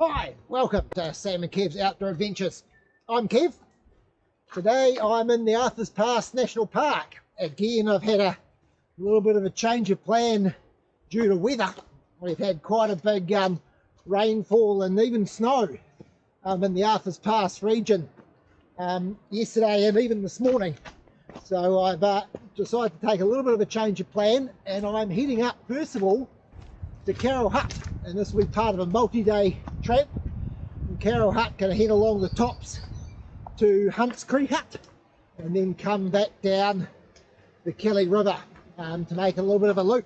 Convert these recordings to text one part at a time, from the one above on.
Hi, welcome to Sam and Kev's Outdoor Adventures. I'm Kev. Today I'm in the Arthur's Pass National Park. Again, I've had a little bit of a change of plan due to weather. We've had quite a big rainfall and even snow in the Arthur's Pass region yesterday and even this morning. So I've decided to take a little bit of a change of plan, and I'm heading up first of all to Carroll Hut, and this will be part of a multi-day tramp from Carroll Hut. Going to head along the tops to Hunt's Creek Hut and then come back down the Kelly River to make a little bit of a loop.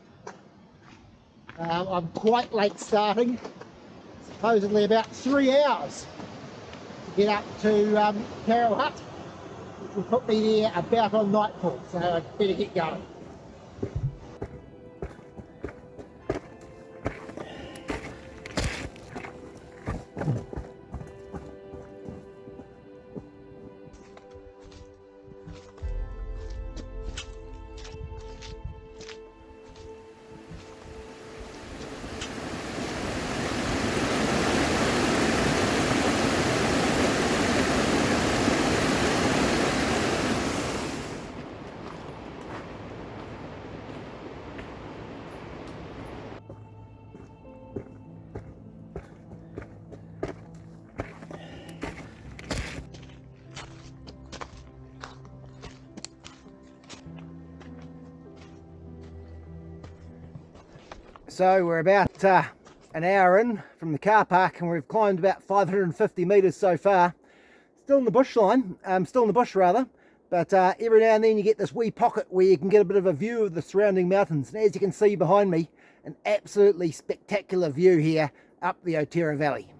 I'm quite late starting, supposedly about 3 hours to get up to Carroll Hut, which will put me there about on nightfall, so I'd better get going. So we're about an hour in from the car park, and we've climbed about 550 metres so far. Still in the bush line, still in the bush rather, but every now and then you get this wee pocket where you can get a bit of a view of the surrounding mountains. And as you can see behind me, an absolutely spectacular view here up the Otera Valley.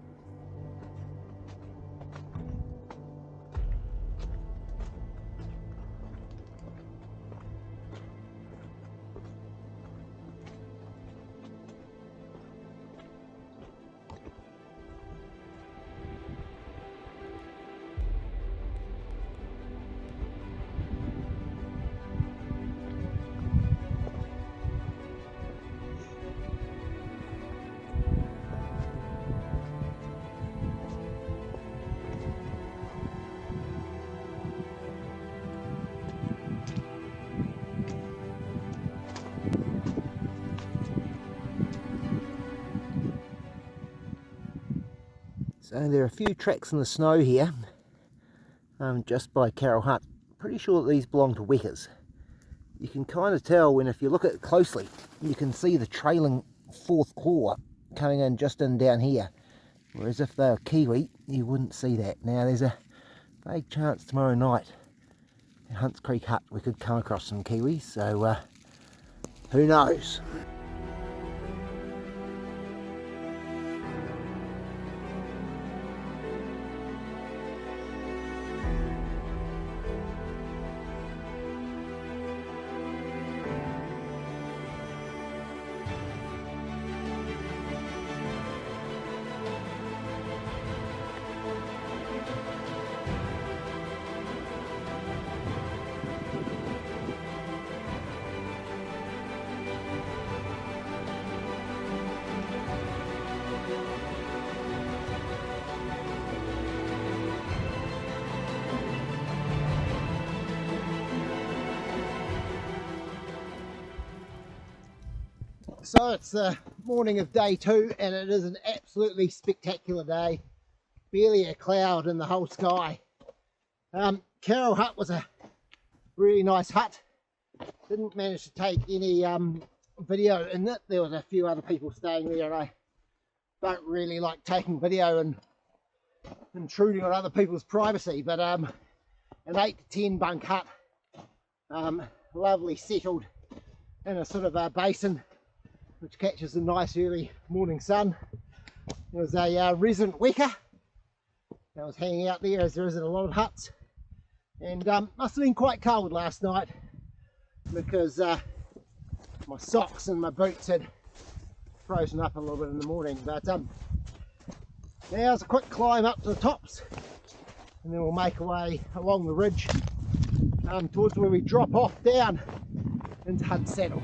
So there are a few tracks in the snow here, just by Carroll Hut. Pretty sure that these belong to wekers. You can kind of tell when, if you look at it closely, you can see the trailing fourth claw coming in just in down here. Whereas if they were kiwi, you wouldn't see that. Now there's a vague chance tomorrow night at Hunt's Creek Hut we could come across some kiwis, so who knows. So it's the morning of day 2, and it is an absolutely spectacular day. Barely a cloud in the whole sky. Carroll Hut was a really nice hut. Didn't manage to take any video in it. There was a few other people staying there, and I don't really like taking video and intruding on other people's privacy. But an 8 to 10 bunk hut, lovely settled in a sort of a basin which catches the nice early morning sun. There was a resident wecker that was hanging out there, as there is in a lot of huts, and must have been quite cold last night because my socks and my boots had frozen up a little bit in the morning. But now's a quick climb up to the tops, and then we'll make our way along the ridge towards where we drop off down into Hunt Saddle.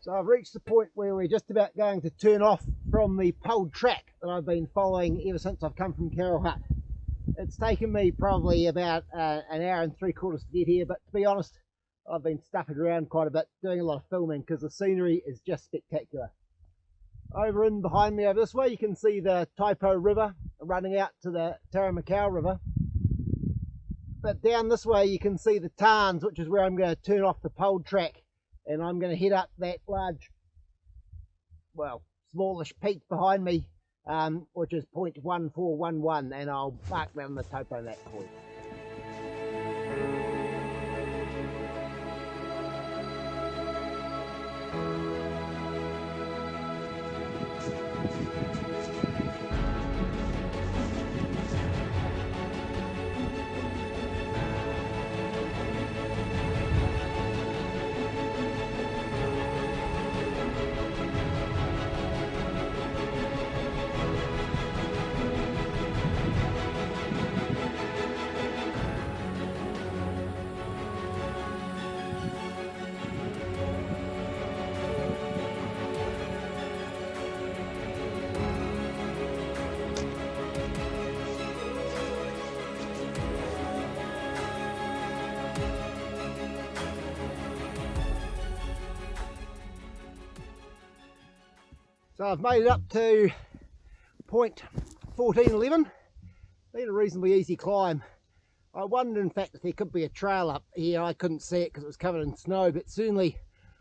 So I've reached the point where we're just about going to turn off from the poled track that I've been following ever since I've come from Carroll Hut. It's taken me probably about an hour and 3/4 to get here, but to be honest, I've been stuffing around quite a bit, doing a lot of filming because the scenery is just spectacular. Over in behind me over this way, you can see the Taipo River running out to the Taramacau River. But down this way, you can see the tarns, which is where I'm going to turn off the poled track. And I'm going to head up that large, well, smallish peak behind me, which is 0.1411, and I'll mark that on the topo map for you. So I've made it up to 0.1411. Been a reasonably easy climb. I wondered in fact if there could be a trail up here. I couldn't see it because it was covered in snow, but certainly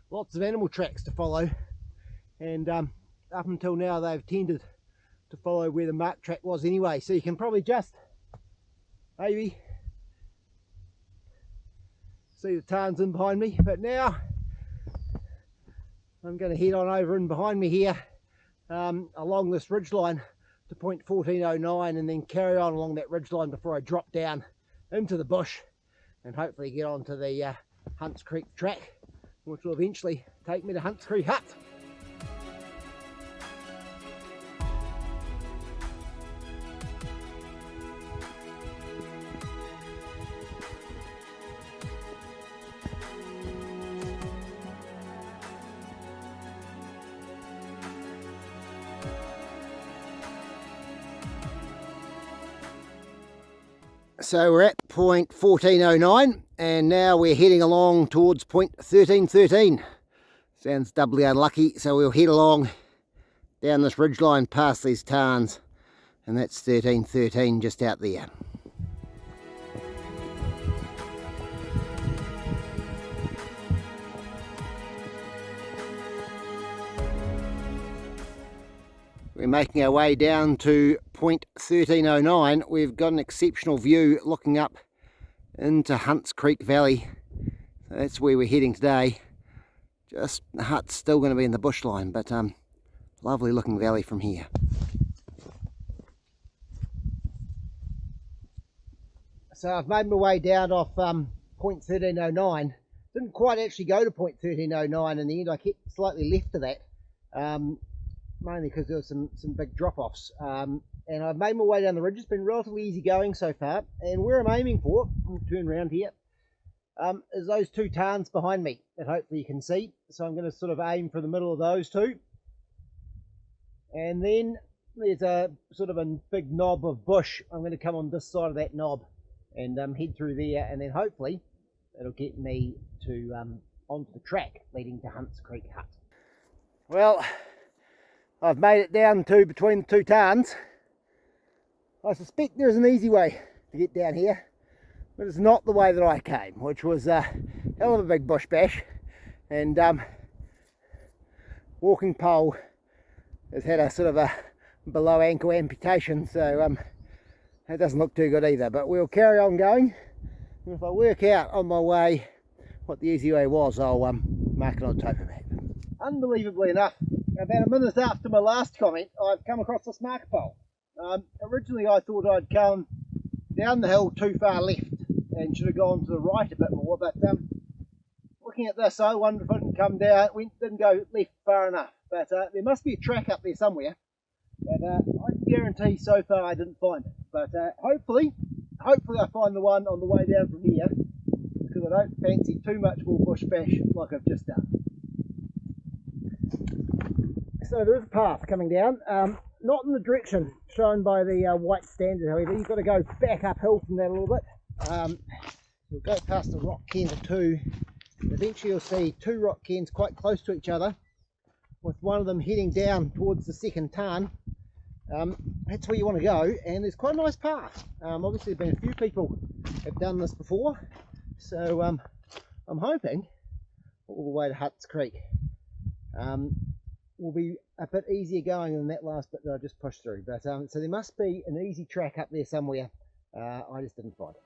lots of animal tracks to follow. And up until now they've tended to follow where the marked track was anyway. So you can probably just maybe see the tarns in behind me. But now I'm going to head on over in behind me here along this ridgeline to 0.1409 and then carry on along that ridgeline before I drop down into the bush and hopefully get onto the Hunts Creek track, which will eventually take me to Hunts Creek Hut. So we're at 0.1409 and now we're heading along towards 0.1313. Sounds doubly unlucky, so we'll head along down this ridgeline past these tarns, and that's 1313 just out there. We're making our way down to 0.1309. We've got an exceptional view looking up into Hunts Creek Valley. So that's where we're heading today. Just the hut's still going to be in the bushline, but lovely looking valley from here. So I've made my way down off 0.1309. Didn't quite actually go to 0.1309 in the end. I kept slightly left of that. Mainly because there was some big drop-offs, and I've made my way down the ridge. It's been relatively easy going so far, and where I'm aiming for, I'll turn around here, is those two tarns behind me that hopefully you can see. So I'm going to sort of aim for the middle of those two, and then there's a sort of a big knob of bush. I'm going to come on this side of that knob and head through there, and then hopefully it'll get me to onto the track leading to Hunts Creek Hut. Well, I've made it down to between the two tarns. I suspect there's an easy way to get down here, but it's not the way that I came, which was a hell of a big bush bash, and walking pole has had a sort of a below ankle amputation, so that doesn't look too good either, but we'll carry on going, and if I work out on my way what the easy way was, I'll mark it on the topo map. Unbelievably enough, about a minute after my last comment, I've come across this marker pole. Originally I thought I'd come down the hill too far left and should have gone to the right a bit more, but looking at this, I wonder if I didn't come down, didn't go left far enough. But there must be a track up there somewhere, but I can guarantee so far I didn't find it. But hopefully I find the one on the way down from here, because I don't fancy too much more bush bash like I've just done. So there is a path coming down, not in the direction shown by the white standard, however. You've got to go back uphill from that a little bit. You'll go past a rock cairn or two. Eventually you'll see two rock cairns quite close to each other, with one of them heading down towards the second tarn. That's where you want to go, and there's quite a nice path. Obviously there's been a few people have done this before, so I'm hoping all the way to Huts Creek will be a bit easier going than that last bit that I just pushed through. But so there must be an easy track up there somewhere. I just didn't find it.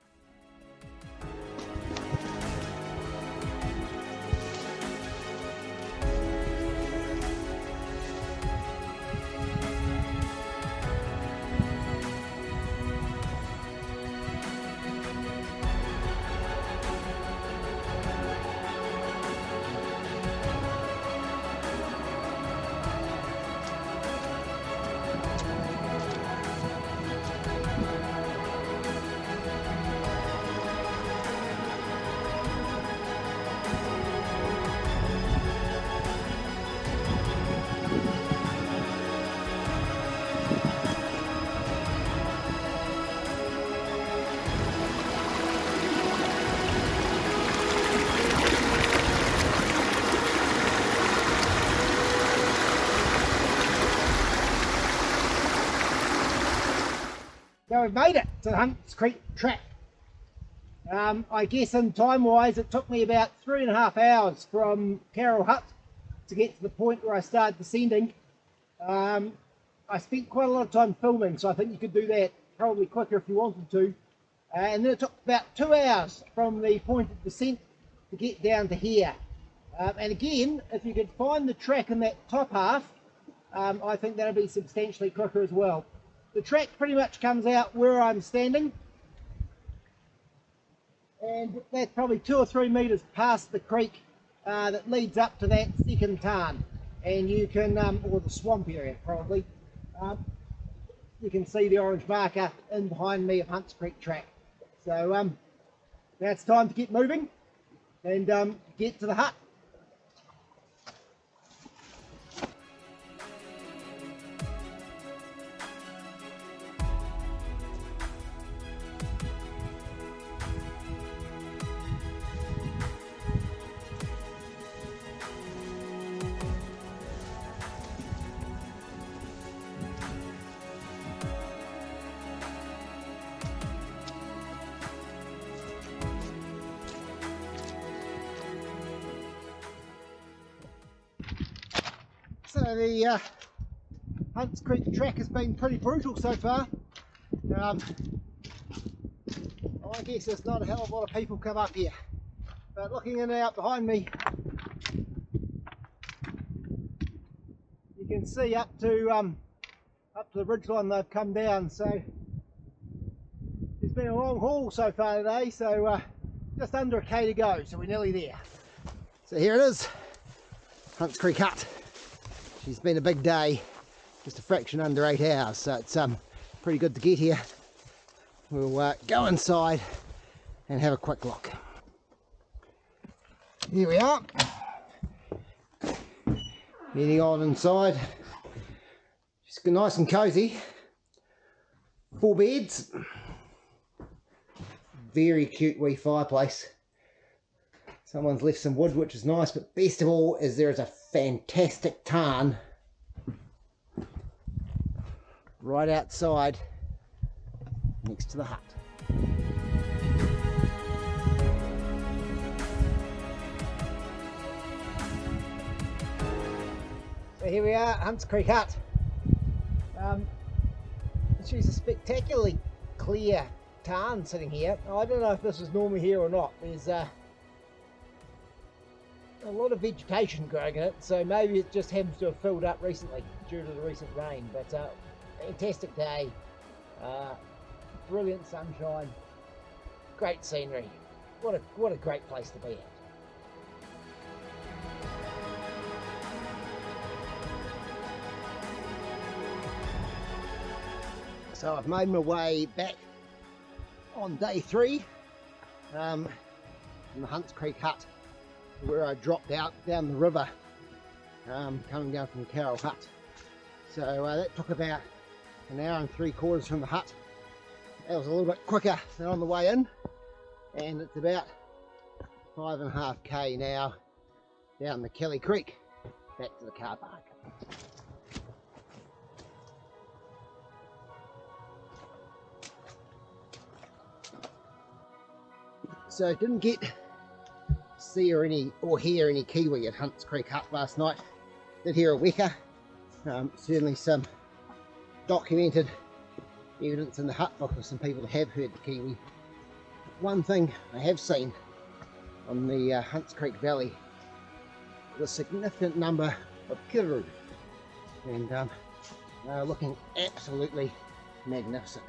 So we've made it to the Hunt's Creek track. I guess in time wise it took me about 3.5 hours from Carroll Hut to get to the point where I started descending. I spent quite a lot of time filming, so I think you could do that probably quicker if you wanted to. And then it took about 2 hours from the point of descent to get down to here. And again, if you could find the track in that top half, I think that'll be substantially quicker as well. The track pretty much comes out where I'm standing, and that's probably 2 or 3 metres past the creek that leads up to that second tarn, and you can, or the swamp area probably, you can see the orange marker in behind me of Hunt's Creek track. So now it's time to get moving and get to the hut. So the Hunt's Creek track has been pretty brutal so far. I guess there's not a hell of a lot of people come up here, but looking in and out behind me, you can see up to the ridgeline they've come down. So it's been a long haul so far today. So just under a K to go, so we're nearly there. So here it is, Hunt's Creek Hut. It's been a big day, just a fraction under 8 hours, so it's pretty good to get here. We'll go inside and have a quick look. Here we are, heading on inside. Just nice and cosy. 4 beds, very cute wee fireplace. Someone's left some wood, which is nice, but best of all is there is a fantastic tarn right outside next to the hut. So here we are, Hunt's Creek Hut. She's a spectacularly clear tarn sitting here. I don't know if this is normally here or not. There's a lot of vegetation growing in it, so maybe it just happens to have filled up recently due to the recent rain. But fantastic day, brilliant sunshine, great scenery. What a great place to be at. So I've made my way back on day 3 from the Hunt's Creek Hut, where I dropped out down the river coming down from Carroll Hut. So that took about an hour and 3/4 from the hut. That was a little bit quicker than on the way in, and it's about 5.5 k now down the Kelly Creek back to the car park. So didn't get to see or hear any kiwi at Hunts Creek Hut last night. Did hear a weka. Certainly some documented evidence in the hut book of some people that have heard the kiwi. One thing I have seen on the Hunts Creek Valley is a significant number of kiruru, and they're looking absolutely magnificent.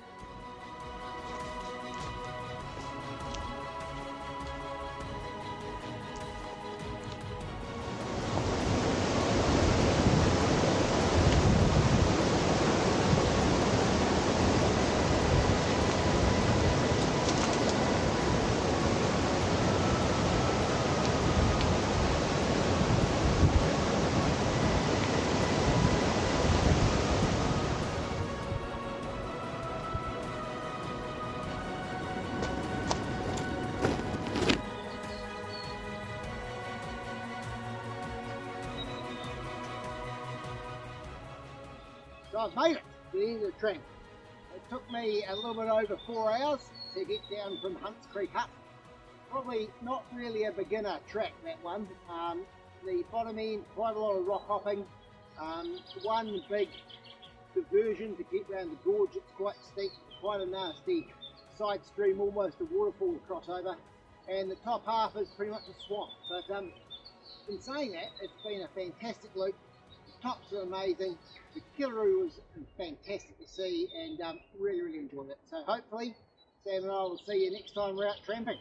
So I've made it to the end of the tramp. It took me a little bit over 4 hours to get down from Hunts Creek Hut. Probably not really a beginner track, that one. The bottom end, quite a lot of rock hopping. One big diversion to get round the gorge. It's quite steep, quite a nasty side stream, almost a waterfall to cross over. And the top half is pretty much a swamp. But in saying that, it's been a fantastic loop. The tops are amazing. The kiruru was fantastic to see, and really enjoyed it. So hopefully Sam and I will see you next time we're out tramping.